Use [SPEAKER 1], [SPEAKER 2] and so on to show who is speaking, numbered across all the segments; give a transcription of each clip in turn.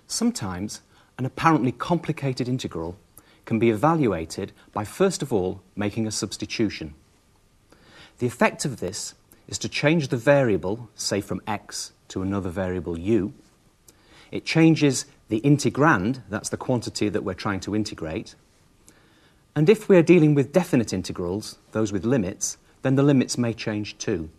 [SPEAKER 1] Sometimes an apparently complicated integral can be evaluated by first of all making a substitution. The effect of this is to change the variable, say from x to another variable u. It changes the integrand, that's the quantity that we're trying to integrate. And if we're dealing with definite integrals, those with limits, then the limits may change too.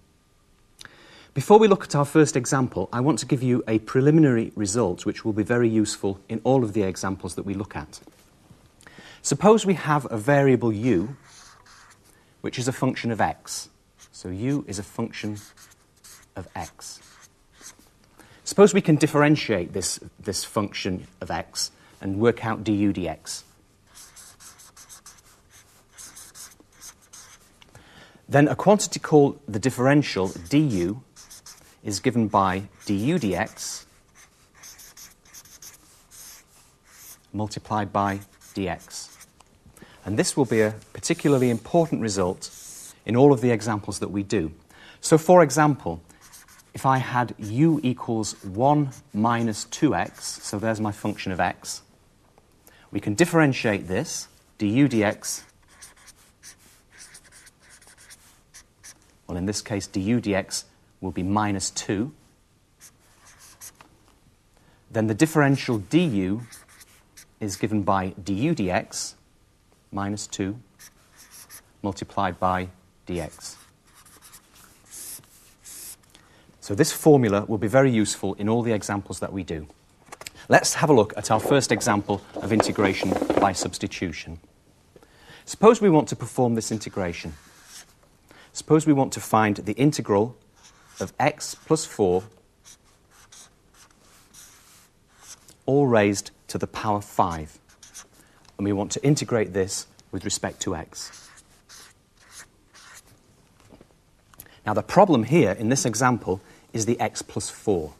[SPEAKER 1] Before we look at our first example, I want to give you a preliminary result which will be very useful in all of the examples that we look at. Suppose we have a variable u, which is a function of x. So u is a function of x. Suppose we can differentiate this function of x and work out du dx. Then a quantity called the differential du is given by du dx multiplied by dx. And this will be a particularly important result in all of the examples that we do. So for example, if I had u equals 1 minus 2x, so there's my function of x, we can differentiate this, du dx, well in this case du dx will be minus 2. Then the differential du is given by du dx minus 2 multiplied by dx. So this formula will be very useful in all the examples that we do. Let's have a look at our first example of integration by substitution. Suppose we want to perform this integration. Suppose we want to find the integral of x plus 4 all raised to the power 5. And we want to integrate this with respect to x. Now the problem here in this example is the x plus 4.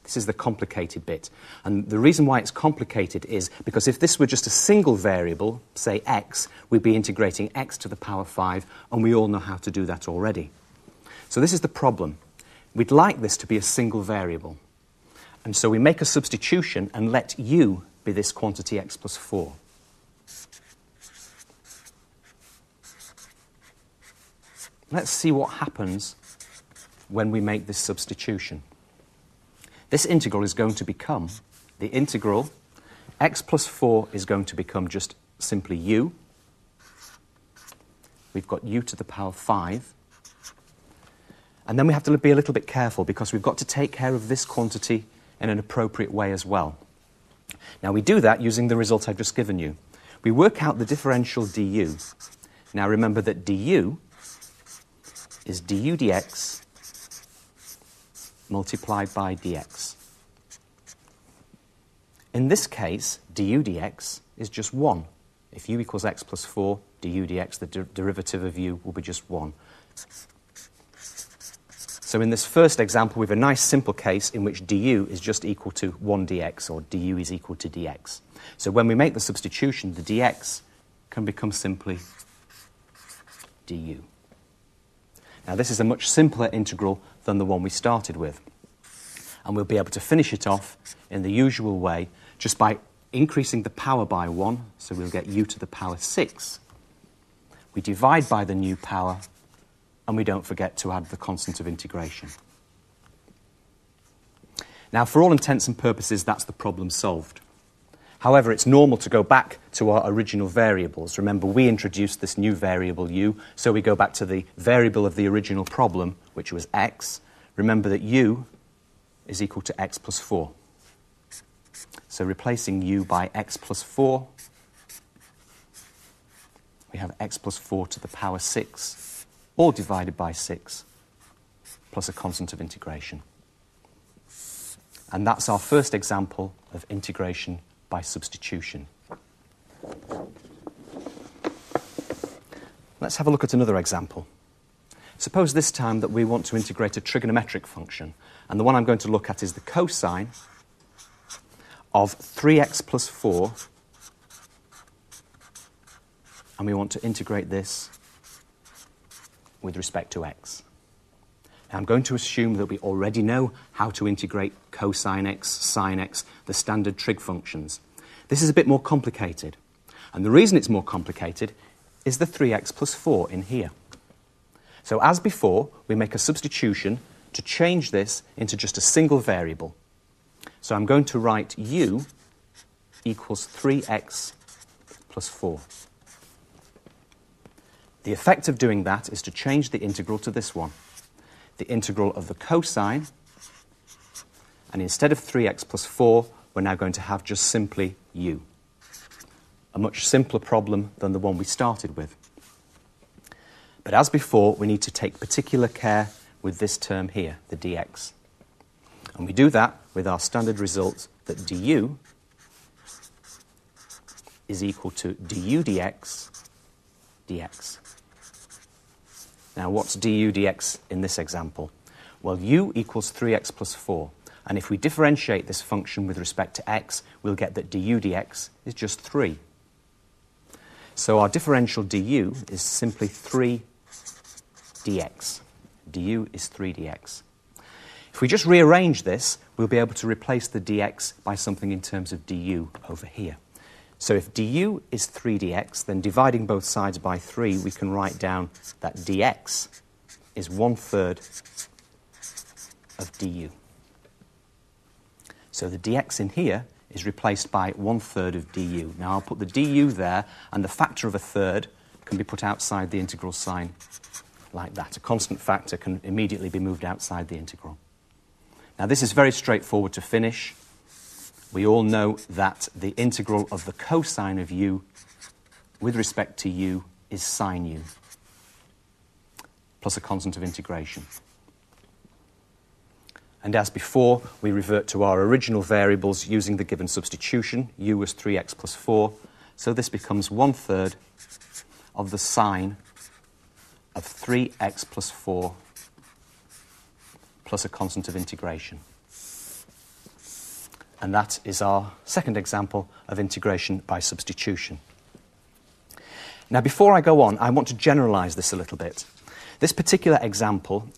[SPEAKER 1] This is the complicated bit. And the reason why it's complicated is because if this were just a single variable, say x, we'd be integrating x to the power 5, and we all know how to do that already. So this is the problem. We'd like this to be a single variable. And so we make a substitution and let u be this quantity x plus 4. Let's see what happens when we make this substitution. This integral is going to become, the integral x plus 4 is going to become just simply u. We've got u to the power 5. And then we have to be a little bit careful because we've got to take care of this quantity in an appropriate way as well. Now we do that using the result I've just given you. We work out the differential du. Now remember that du is du dx multiplied by dx. In this case, du dx is just 1. If u equals x plus 4, du dx, the derivative of u, will be just 1. So in this first example, we have a nice simple case in which du is just equal to 1 dx, or du is equal to dx. So when we make the substitution, the dx can become simply du. Now this is a much simpler integral than the one we started with. And we'll be able to finish it off in the usual way just by increasing the power by 1, so we'll get u to the power 6. We divide by the new power, and we don't forget to add the constant of integration. Now, for all intents and purposes, that's the problem solved. However, it's normal to go back to our original variables. Remember, we introduced this new variable u, so we go back to the variable of the original problem, which was x. Remember that u is equal to x plus 4. So replacing u by x plus 4, we have x plus 4 to the power 6, all divided by 6, plus a constant of integration. And that's our first example of integration by substitution. Let's have a look at another example. Suppose this time that we want to integrate a trigonometric function, and the one I'm going to look at is the cosine of 3x plus 4, and we want to integrate this with respect to x. I'm going to assume that we already know how to integrate cosine x, sine x, the standard trig functions. This is a bit more complicated. And the reason it's more complicated is the 3x plus 4 in here. So as before, we make a substitution to change this into just a single variable. So I'm going to write u equals 3x plus 4. The effect of doing that is to change the integral to this one, the integral of the cosine, and instead of 3x plus 4, we're now going to have just simply u. A much simpler problem than the one we started with. But as before, we need to take particular care with this term here, the dx. And we do that with our standard result that du is equal to du dx dx. Now, what's du dx in this example? Well, u equals 3x plus 4. And if we differentiate this function with respect to x, we'll get that du dx is just 3. So our differential du is simply 3 dx. Du is 3 dx. If we just rearrange this, we'll be able to replace the dx by something in terms of du over here. So if du is 3 dx, then dividing both sides by 3, we can write down that dx is 1/3 of du. So the dx in here is replaced by 1/3 of du. Now I'll put the du there, and the factor of 1/3 can be put outside the integral sign like that. A constant factor can immediately be moved outside the integral. Now this is very straightforward to finish. We all know that the integral of the cosine of u with respect to u is sine u, plus a constant of integration. And as before, we revert to our original variables using the given substitution. U was 3x plus 4, so this becomes 1/3 of the sine of 3x plus 4 plus a constant of integration. And that is our second example of integration by substitution. Now, before I go on, I want to generalize this a little bit. This particular example,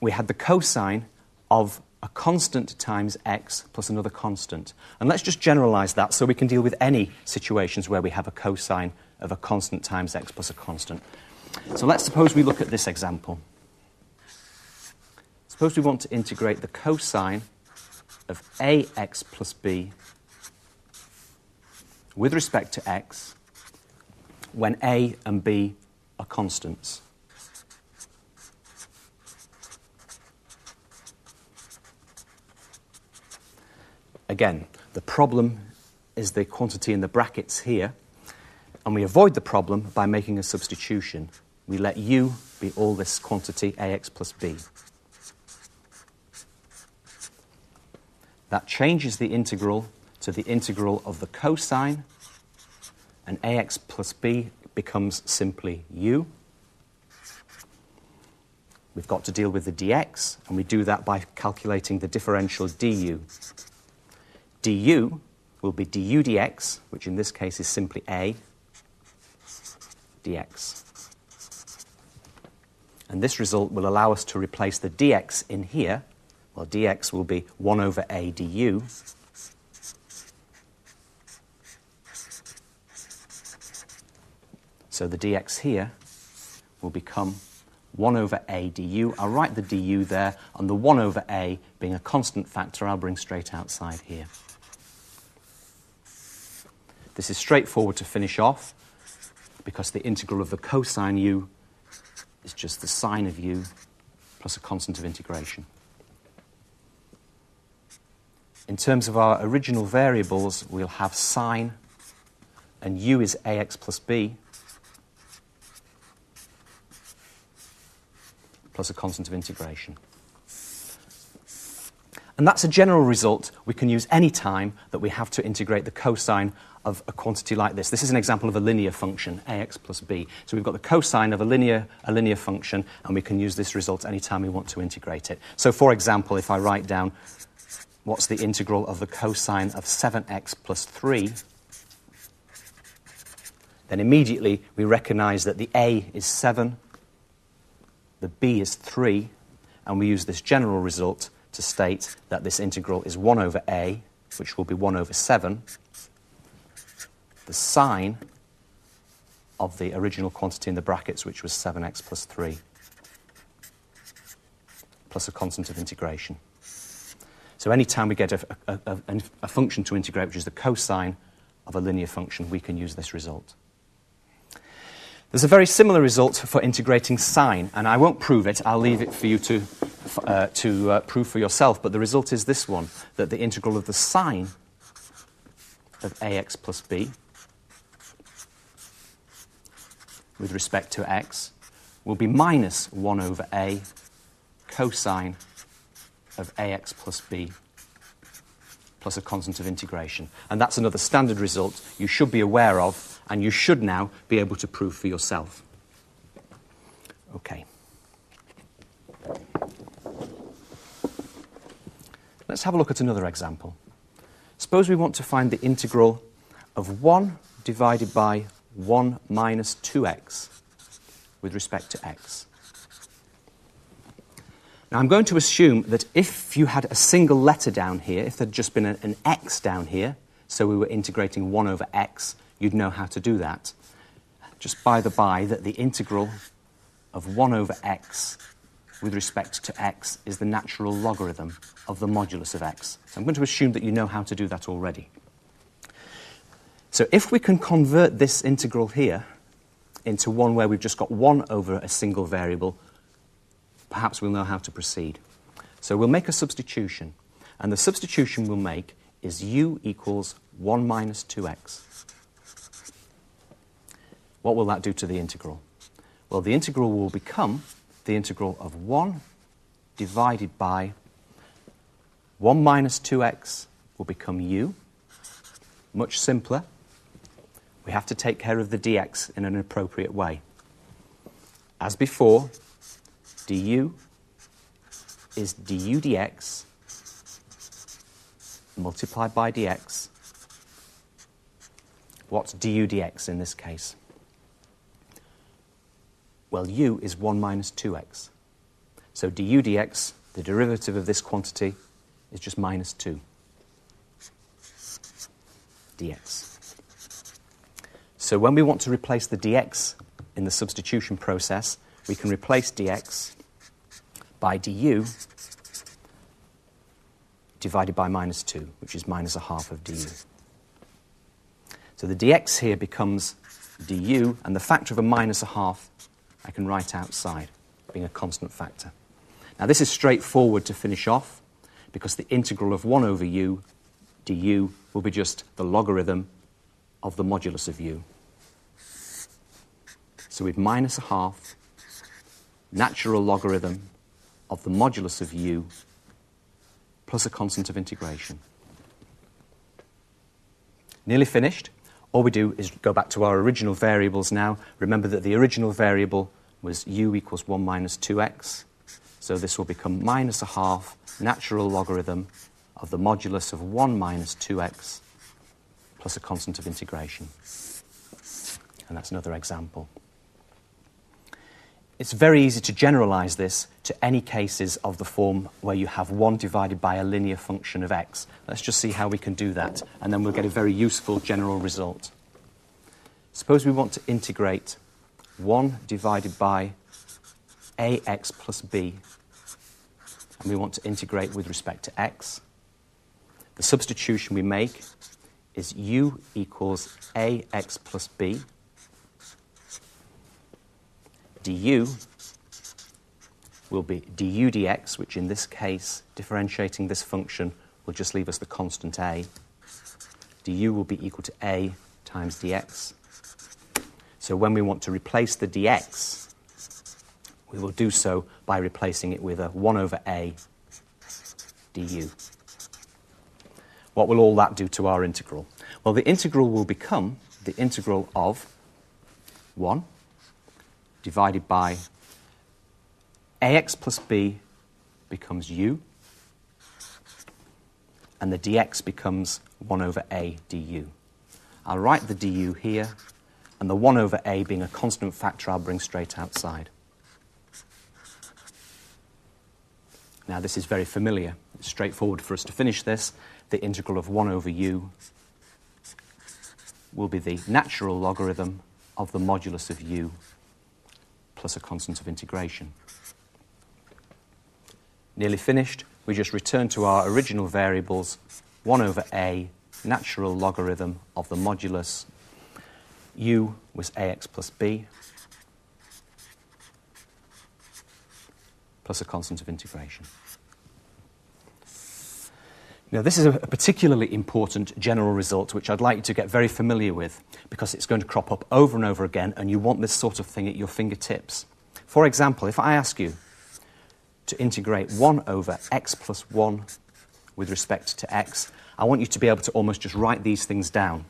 [SPEAKER 1] we had the cosine of a constant times x plus another constant. And let's just generalize that so we can deal with any situations where we have a cosine of a constant times x plus a constant. So let's suppose we look at this example. Suppose we want to integrate the cosine of ax plus b with respect to x when a and b are constants. Again, the problem is the quantity in the brackets here, and we avoid the problem by making a substitution. We let u be all this quantity, ax plus b. That changes the integral to the integral of the cosine, and ax plus b becomes simply u. We've got to deal with the dx, and we do that by calculating the differential du. Du will be du dx, which in this case is simply a dx. And this result will allow us to replace the dx in here. Well, dx will be 1/a du. So the dx here will become 1/a du. I'll write the du there, and the 1/a being a constant factor, I'll bring straight outside here. This is straightforward to finish off, because the integral of the cosine u is just the sine of u plus a constant of integration. In terms of our original variables, we'll have sine, and u is ax plus b, plus a constant of integration. And that's a general result we can use any time that we have to integrate the cosine of a quantity like this. This is an example of a linear function, ax plus b. So we've got the cosine of a linear function, and we can use this result any time we want to integrate it. So, for example, if I write down what's the integral of the cosine of 7x plus 3, then immediately we recognize that the a is 7, the b is 3, and we use this general result to state that this integral is 1 over a, which will be 1 over 7, the sine of the original quantity in the brackets, which was 7x plus 3, plus a constant of integration. So any time we get a function to integrate, which is the cosine of a linear function, we can use this result. There's a very similar result for integrating sine, and I won't prove it. I'll leave it for you to prove for yourself, but the result is this one, that the integral of the sine of ax plus b with respect to x will be minus 1 over a cosine of ax plus b plus a constant of integration. And that's another standard result you should be aware of, and you should now be able to prove for yourself. Okay. Let's have a look at another example. Suppose we want to find the integral of 1 divided by 1 minus 2x with respect to x. Now I'm going to assume that if you had a single letter down here, if there'd just been an x down here, so we were integrating 1 over x, you'd know how to do that. Just by the by that the integral of 1 over x with respect to x is the natural logarithm of the modulus of x. So I'm going to assume that you know how to do that already. So if we can convert this integral here into one where we've just got 1 over a single variable, perhaps we'll know how to proceed. So we'll make a substitution, and the substitution we'll make is u equals 1 minus 2x. What will that do to the integral? Well, the integral will become the integral of 1 divided by 1 minus 2x will become u. Much simpler. We have to take care of the dx in an appropriate way. As before, du is du dx multiplied by dx. What's du dx in this case? Well, u is 1 minus 2x. So du dx, the derivative of this quantity, is just minus 2 dx. So when we want to replace the dx in the substitution process, we can replace dx by du divided by minus 2, which is minus a half of du. So the dx here becomes du, and the factor of a minus a half I can write outside, being a constant factor. Now this is straightforward to finish off, because the integral of 1 over u du will be just the logarithm of the modulus of u. So we've minus a half natural logarithm of the modulus of u plus a constant of integration. Nearly finished. All we do is go back to our original variables now. Remember that the original variable was u equals 1 minus 2x. So this will become minus a half natural logarithm of the modulus of 1 minus 2x plus a constant of integration. And that's another example. It's very easy to generalize this to any cases of the form where you have 1 divided by a linear function of x. Let's just see how we can do that, and then we'll get a very useful general result. Suppose we want to integrate 1 divided by ax plus b, and we want to integrate with respect to x. The substitution we make is u equals ax plus b. Du will be du dx, which in this case, differentiating this function, will just leave us the constant a. Du will be equal to a times dx. So when we want to replace the dx, we will do so by replacing it with a 1 over a du. What will all that do to our integral? Well, the integral will become the integral of 1 divided by ax plus b becomes u, and the dx becomes 1 over a du. I'll write the du here, and the 1 over a being a constant factor I'll bring straight outside. Now this is very familiar. It's straightforward for us to finish this. The integral of 1 over u will be the natural logarithm of the modulus of u plus a constant of integration. Nearly finished. We just return to our original variables, 1 over a natural logarithm of the modulus. U was ax plus b plus a constant of integration. Now, this is a particularly important general result which I'd like you to get very familiar with because it's going to crop up over and over again and you want this sort of thing at your fingertips. For example, if I ask you to integrate 1 over x plus 1 with respect to x, I want you to be able to almost just write these things down.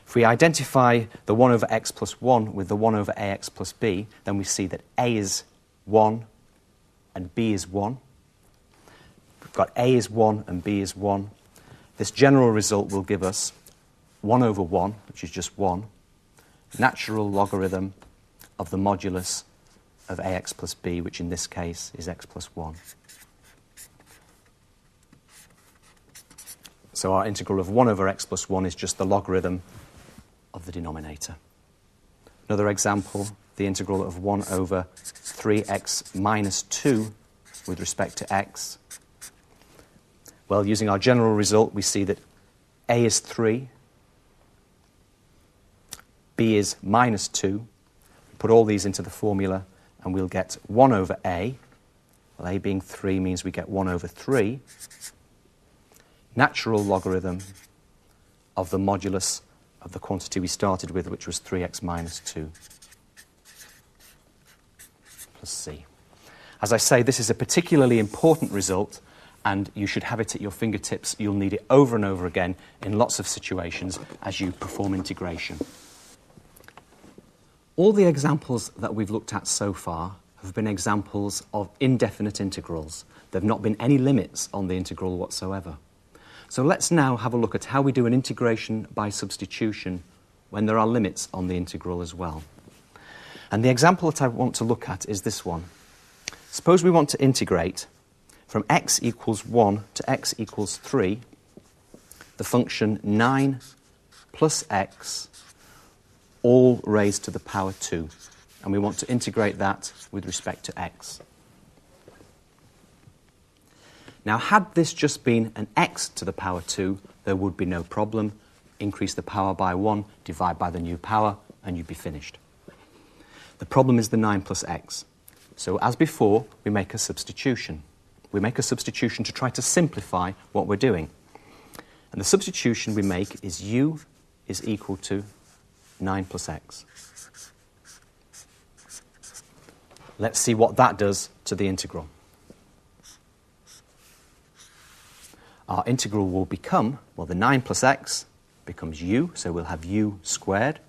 [SPEAKER 1] If we identify the 1 over x plus 1 with the 1 over ax plus b, then we see that a is 1 and b is 1. We've got a is 1 and b is 1. This general result will give us 1 over 1, which is just 1, natural logarithm of the modulus of ax plus b, which in this case is x plus 1. So our integral of 1 over x plus 1 is just the logarithm of the denominator. Another example, the integral of 1 over 3x minus 2 with respect to x. Well, using our general result, we see that a is 3, b is minus 2. We put all these into the formula, and we'll get 1 over a. Well, a being 3 means we get 1 over 3. Natural logarithm of the modulus of the quantity we started with, which was 3x minus 2 plus c. As I say, this is a particularly important result, and you should have it at your fingertips. You'll need it over and over again in lots of situations as you perform integration. All the examples that we've looked at so far have been examples of indefinite integrals. There have not been any limits on the integral whatsoever. So let's now have a look at how we do an integration by substitution when there are limits on the integral as well. And the example that I want to look at is this one. Suppose we want to integrate from x equals 1 to x equals 3, the function 9 plus x, all raised to the power 2. And we want to integrate that with respect to x. Now, had this just been an x to the power 2, there would be no problem. Increase the power by 1, divide by the new power, and you'd be finished. The problem is the 9 plus x. So, as before, we make a substitution. We make a substitution to try to simplify what we're doing. And the substitution we make is u is equal to 9 plus x. Let's see what that does to the integral. Our integral will become, well, the 9 plus x becomes u, so we'll have u squared.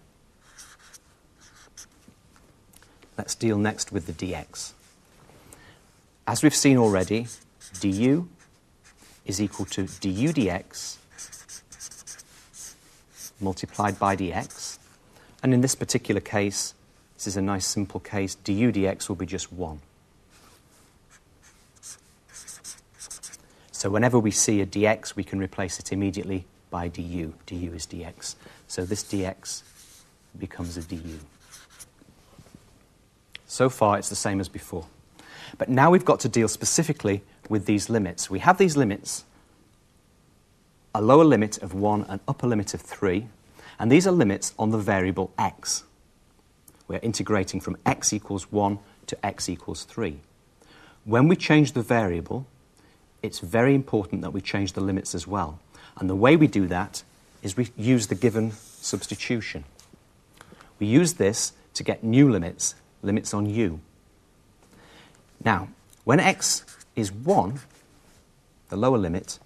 [SPEAKER 1] Let's deal next with the dx. As we've seen already, du is equal to du dx multiplied by dx. And in this particular case, this is a nice simple case, du dx will be just 1. So whenever we see a dx, we can replace it immediately by du. Du is dx. So this dx becomes a du. So far, it's the same as before. But now we've got to deal specifically with these limits. We have these limits, a lower limit of 1 and upper limit of 3, and these are limits on the variable x. We're integrating from x equals 1 to x equals 3. When we change the variable, it's very important that we change the limits as well. And the way we do that is we use the given substitution. We use this to get new limits, limits on u. Now, when x is 1, the lower limit,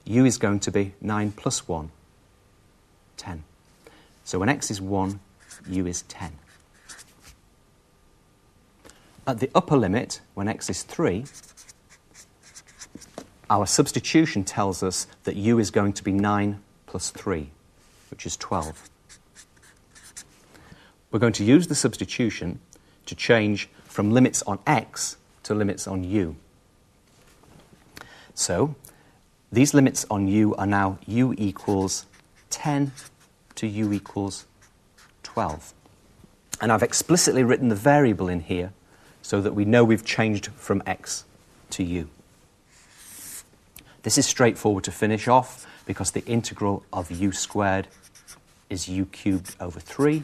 [SPEAKER 1] u is going to be 9 plus 1, 10. So when x is 1, u is 10. At the upper limit, when x is 3, our substitution tells us that u is going to be 9 plus 3, which is 12. We're going to use the substitution to change from limits on x to limits on u. So these limits on u are now u equals 10 to u equals 12. And I've explicitly written the variable in here so that we know we've changed from x to u. This is straightforward to finish off because the integral of u squared is u cubed over 3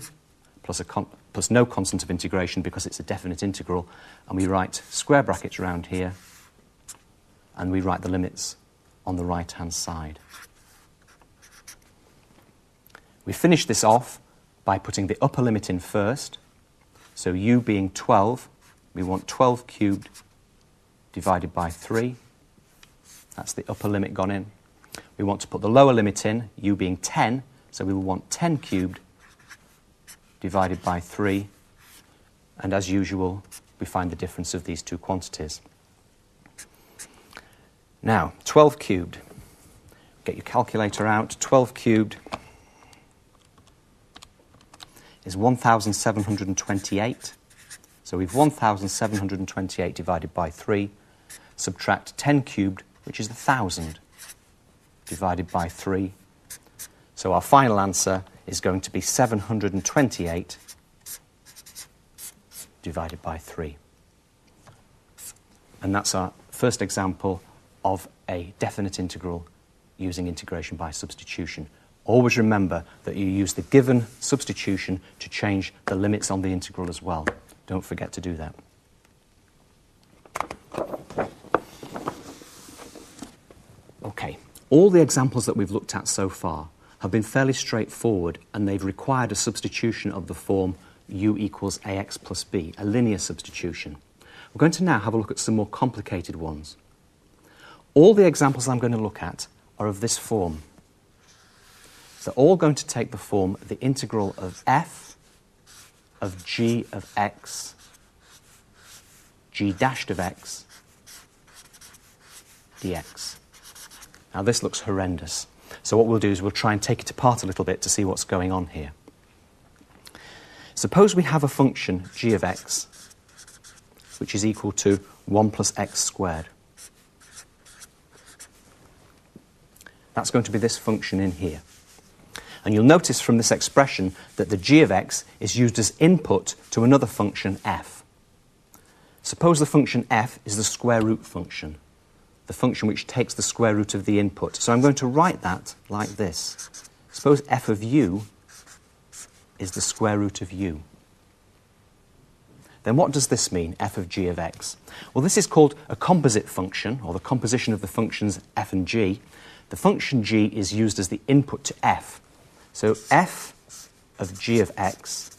[SPEAKER 1] plus no constant of integration because it's a definite integral, and we write square brackets around here and we write the limits on the right-hand side. We finish this off by putting the upper limit in first. So u being 12, we want 12 cubed divided by 3. That's the upper limit gone in. We want to put the lower limit in, u being 10, so we will want 10 cubed divided by 3. And as usual, we find the difference of these two quantities. Now, 12 cubed. Get your calculator out. 12 cubed is 1,728. So we've 1,728 divided by 3. Subtract 10 cubed, which is 1,000, divided by 3. So our final answer is going to be 728 divided by 3. And that's our first example of a definite integral using integration by substitution. Always remember that you use the given substitution to change the limits on the integral as well. Don't forget to do that. Okay, all the examples that we've looked at so far have been fairly straightforward, and they've required a substitution of the form u equals ax plus b, a linear substitution. We're going to now have a look at some more complicated ones. All the examples I'm going to look at are of this form. They're all going to take the form of the integral of f of g of x, g dashed of x, dx. Now this looks horrendous. So what we'll do is we'll try and take it apart a little bit to see what's going on here. Suppose we have a function g of x, which is equal to 1 plus x squared. That's going to be this function in here. And you'll notice from this expression that the g of x is used as input to another function f. Suppose the function f is the square root function, the function which takes the square root of the input. So I'm going to write that like this. Suppose f of u is the square root of u. Then what does this mean, f of g of x? Well, this is called a composite function, or the composition of the functions f and g. The function g is used as the input to f. So f of g of x,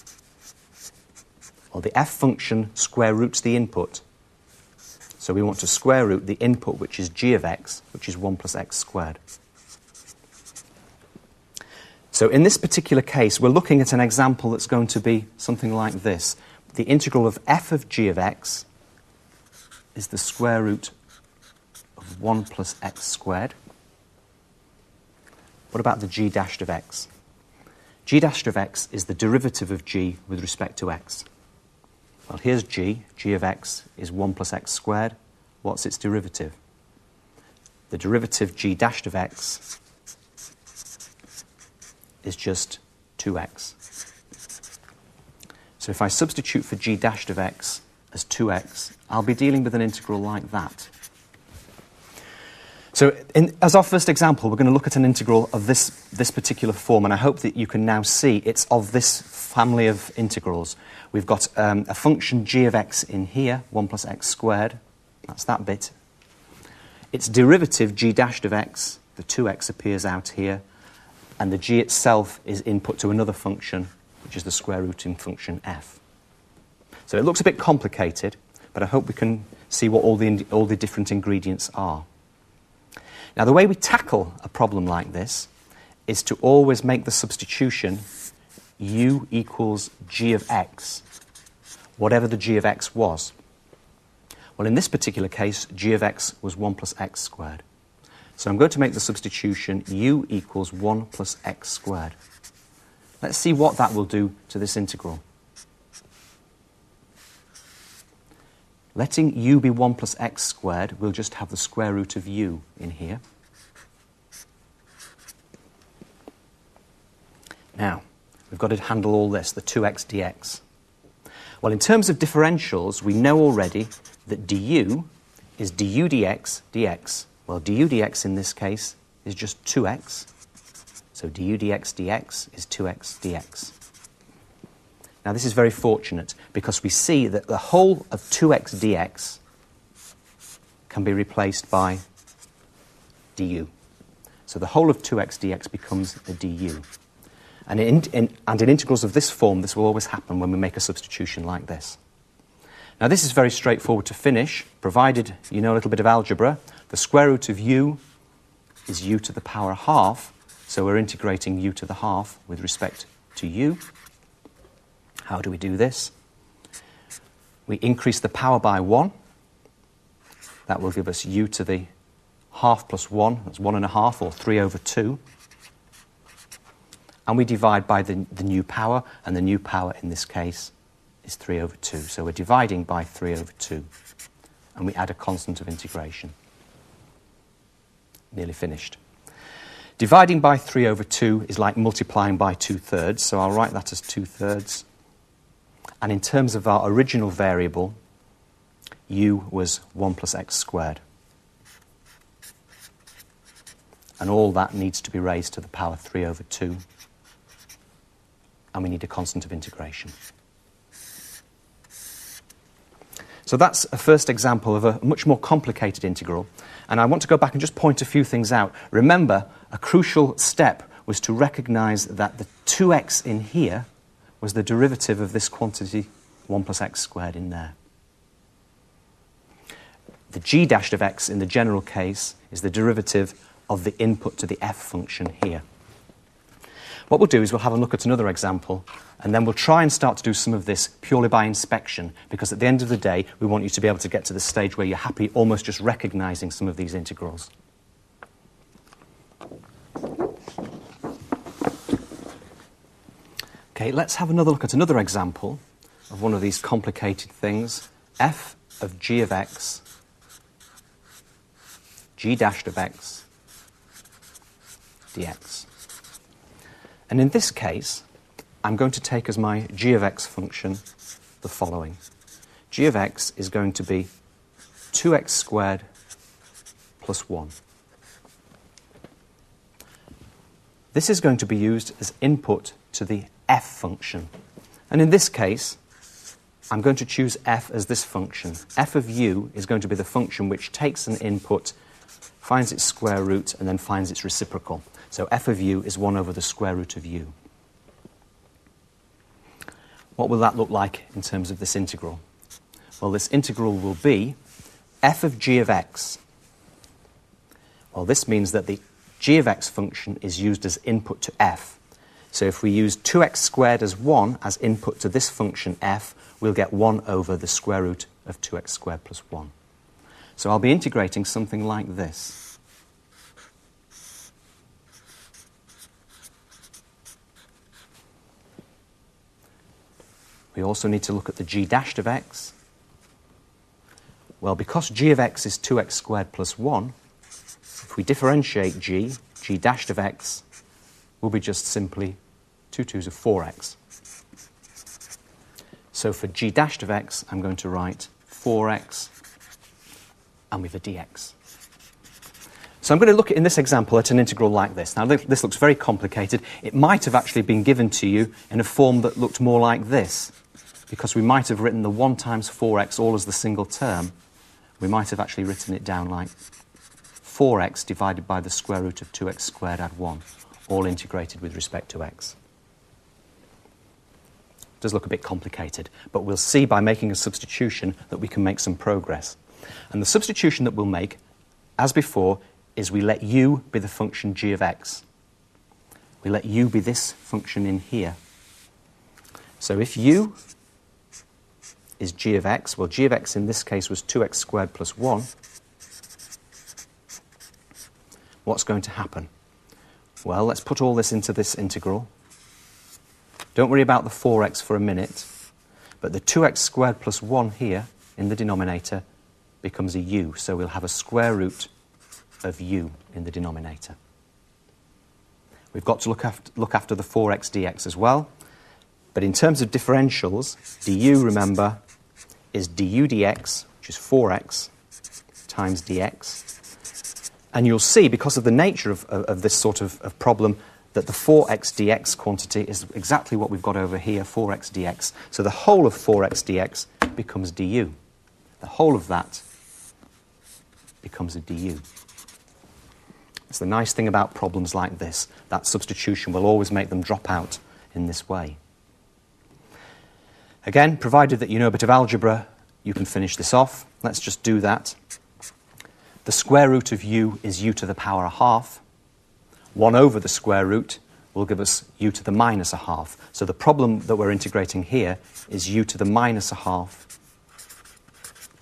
[SPEAKER 1] or the f function square roots the input. So we want to square root the input, which is g of x, which is 1 plus x squared. So in this particular case, we're looking at an example that's going to be something like this. The integral of f of g of x is the square root of 1 plus x squared. What about the g dashed of x? G dashed of x is the derivative of g with respect to x. Well, here's g. G of x is 1 plus x squared. What's its derivative? The derivative g dashed of x is just 2x. So if I substitute for g dashed of x as 2x, I'll be dealing with an integral like that. So as our first example, we're going to look at an integral of this particular form, and I hope that you can now see it's of this family of integrals. We've got a function g of x in here, 1 plus x squared. That's that bit. Its derivative, g dashed of x, the 2x appears out here, and the g itself is input to another function, which is the square rooting function f. So it looks a bit complicated, but I hope we can see what all the different ingredients are. Now, the way we tackle a problem like this is to always make the substitution u equals g of x, whatever the g of x was. Well, in this particular case, g of x was 1 plus x squared. So I'm going to make the substitution u equals 1 plus x squared. Let's see what that will do to this integral. Letting u be 1 plus x squared, we'll just have the square root of u in here. Now, we've got to handle all this, the 2x dx. Well, in terms of differentials, we know already that du is du dx dx. Well, du dx in this case is just 2x. So du dx dx is 2x dx. Now, this is very fortunate because we see that the whole of 2x dx can be replaced by du. So the whole of 2x dx becomes the du. And in integrals of this form, this will always happen when we make a substitution like this. Now, this is very straightforward to finish, provided you know a little bit of algebra. The square root of u is u to the power half, so we're integrating u to the half with respect to u. How do we do this? We increase the power by 1. That will give us u to the half plus 1. That's 1.5, or 3 over 2. And we divide by the new power, and the new power in this case is 3 over 2. So we're dividing by 3 over 2. And we add a constant of integration. Nearly finished. Dividing by 3 over 2 is like multiplying by 2/3, so I'll write that as 2/3. And in terms of our original variable, u was 1 plus x squared. And all that needs to be raised to the power 3 over 2. And we need a constant of integration. So that's a first example of a much more complicated integral. And I want to go back and just point a few things out. Remember, a crucial step was to recognize that the 2x in here was the derivative of this quantity 1 plus x squared in there. The g dashed of x in the general case is the derivative of the input to the f function here. What we'll do is we'll have a look at another example, and then we'll try and start to do some of this purely by inspection, because at the end of the day, we want you to be able to get to the stage where you're happy almost just recognizing some of these integrals. Okay, let's have another look at another example of one of these complicated things. F of g of x, g dashed of x, dx. And in this case, I'm going to take as my g of x function the following. G of x is going to be 2x squared plus 1. This is going to be used as input to the f function. And in this case, I'm going to choose f as this function. F of u is going to be the function which takes an input, finds its square root, and then finds its reciprocal. So f of u is 1 over the square root of u. What will that look like in terms of this integral? Well, this integral will be f of g of x. Well, this means that the g of x function is used as input to f. So if we use 2x squared as 1 as input to this function f, we'll get 1 over the square root of 2x squared plus 1. So I'll be integrating something like this. We also need to look at the g dashed of x. Well, because g of x is 2x squared plus 1, if we differentiate g dashed of x will be just simply 2 2s of 4x. So for g dashed of x, I'm going to write 4x and with a dx. So I'm going to look at, in this example, at an integral like this. Now, this looks very complicated. It might have actually been given to you in a form that looked more like this, because we might have written the 1 times 4x all as the single term. We might have actually written it down like 4x divided by the square root of 2x squared add 1, all integrated with respect to x. It does look a bit complicated, but we'll see by making a substitution that we can make some progress. And the substitution that we'll make, as before, is we let u be the function g of x. We let u be this function in here. So if u is g of x, well, g of x in this case was 2x squared plus 1. What's going to happen? Well, let's put all this into this integral. Don't worry about the 4x for a minute, but the 2x squared plus 1 here in the denominator becomes a u, so we'll have a square root of u in the denominator. We've got to look after the 4x dx as well, but in terms of differentials, du, remember, is du dx, which is 4x times dx. And you'll see, because of the nature of this sort of problem, that the 4x dx quantity is exactly what we've got over here, 4x dx. So the whole of 4x dx becomes du. The whole of that becomes a du. It's the nice thing about problems like this, that substitution will always make them drop out in this way. Again, provided that you know a bit of algebra, you can finish this off. Let's just do that. The square root of u is u to the power a half. 1 over the square root will give us u to the minus a half. So the problem that we're integrating here is u to the minus a half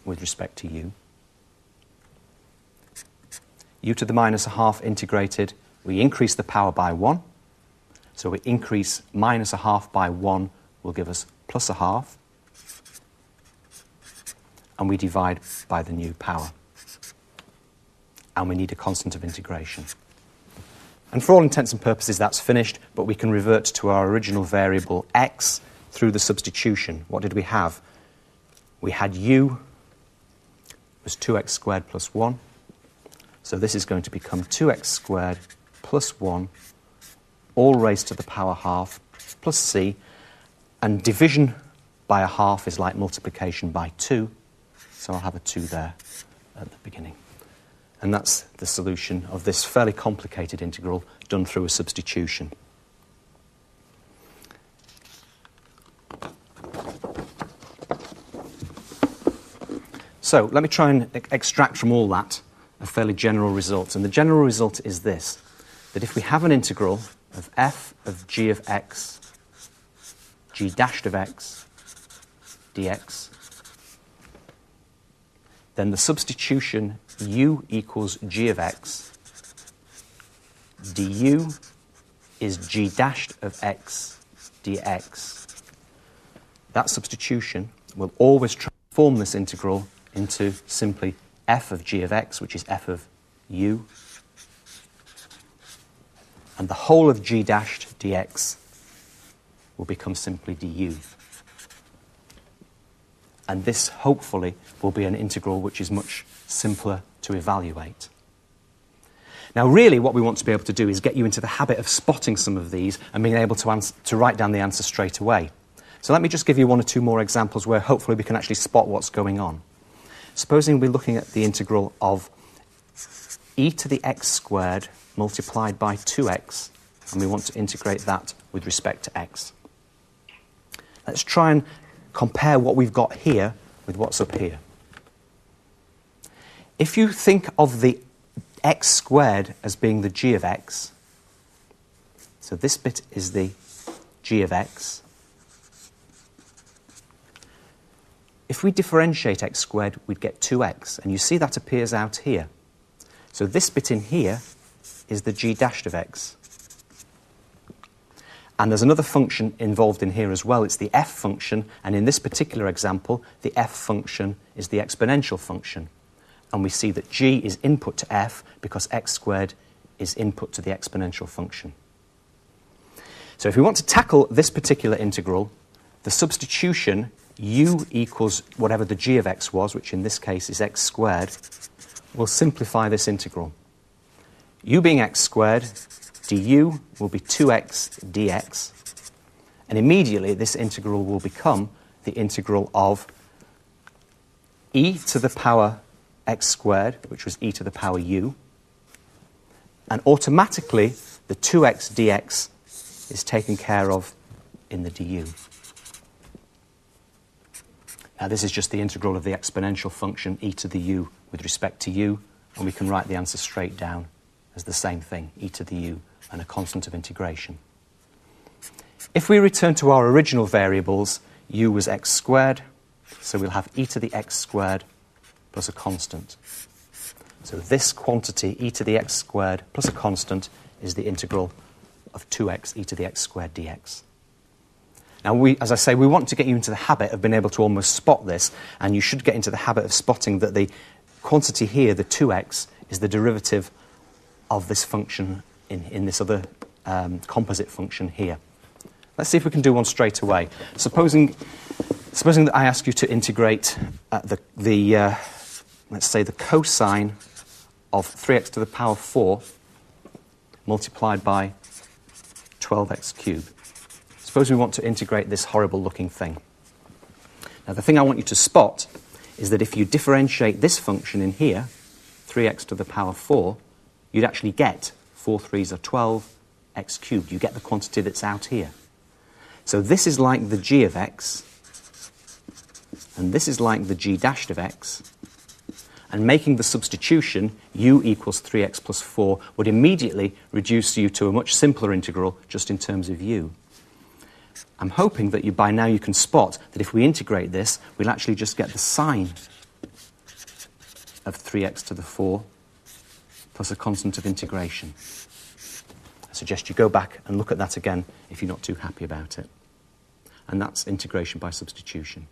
[SPEAKER 1] with respect to u. U to the minus a half integrated, we increase the power by 1. So we increase minus a half by 1 will give us plus a half. And we divide by the new power. And we need a constant of integration. And for all intents and purposes, that's finished, but we can revert to our original variable x through the substitution. What did we have? We had u was 2x squared plus 1. So this is going to become 2x squared plus 1, all raised to the power half, plus c. And division by a half is like multiplication by 2. So I'll have a 2 there at the beginning. And that's the solution of this fairly complicated integral done through a substitution. So let me try and extract from all that a fairly general result. And the general result is this, that if we have an integral of f of g of x, g dashed of x, dx, then the substitution u equals g of x, du is g dashed of x, dx. That substitution will always transform this integral into simply f of g of x, which is f of u, and the whole of g dashed dx will become simply du. And this, hopefully, will be an integral which is much simpler to evaluate. Now, really, what we want to be able to do is get you into the habit of spotting some of these and being able to write down the answer straight away. So let me just give you one or two more examples where hopefully we can actually spot what's going on. Supposing we're looking at the integral of e to the x squared multiplied by 2x, and we want to integrate that with respect to x. Let's try and compare what we've got here with what's up here. If you think of the x squared as being the g of x, so this bit is the g of x. If we differentiate x squared, we'd get 2x, and you see that appears out here. So this bit in here is the g dashed of x. And there's another function involved in here as well. It's the f function, and in this particular example, the f function is the exponential function. And we see that g is input to f because x squared is input to the exponential function. So if we want to tackle this particular integral, the substitution u equals whatever the g of x was, which in this case is x squared, will simplify this integral. U being x squared, du will be 2x dx, and immediately this integral will become the integral of e to the power x squared, which was e to the power u, and automatically the 2x dx is taken care of in the du. Now this is just the integral of the exponential function e to the u with respect to u, and we can write the answer straight down as the same thing, e to the u, and a constant of integration. If we return to our original variables, u was x squared, so we'll have e to the x squared plus a constant. So this quantity, e to the x squared plus a constant, is the integral of 2x e to the x squared dx. Now, as I say, we want to get you into the habit of being able to almost spot this, and you should get into the habit of spotting that the quantity here, the 2x, is the derivative of this function in this other composite function here. Let's see if we can do one straight away. Supposing that I ask you to integrate let's say the cosine of 3x to the power 4 multiplied by 12x cubed. Suppose we want to integrate this horrible looking thing. Now the thing I want you to spot is that if you differentiate this function in here, 3x to the power 4, you'd actually get 4 3s are 12x cubed. You get the quantity that's out here. So this is like the g of x, and this is like the g dashed of x, and making the substitution, u equals 3x plus 4, would immediately reduce you to a much simpler integral just in terms of u. I'm hoping that by now you can spot that if we integrate this, we'll actually just get the sine of 3x to the 4 plus a constant of integration. I suggest you go back and look at that again if you're not too happy about it. And that's integration by substitution.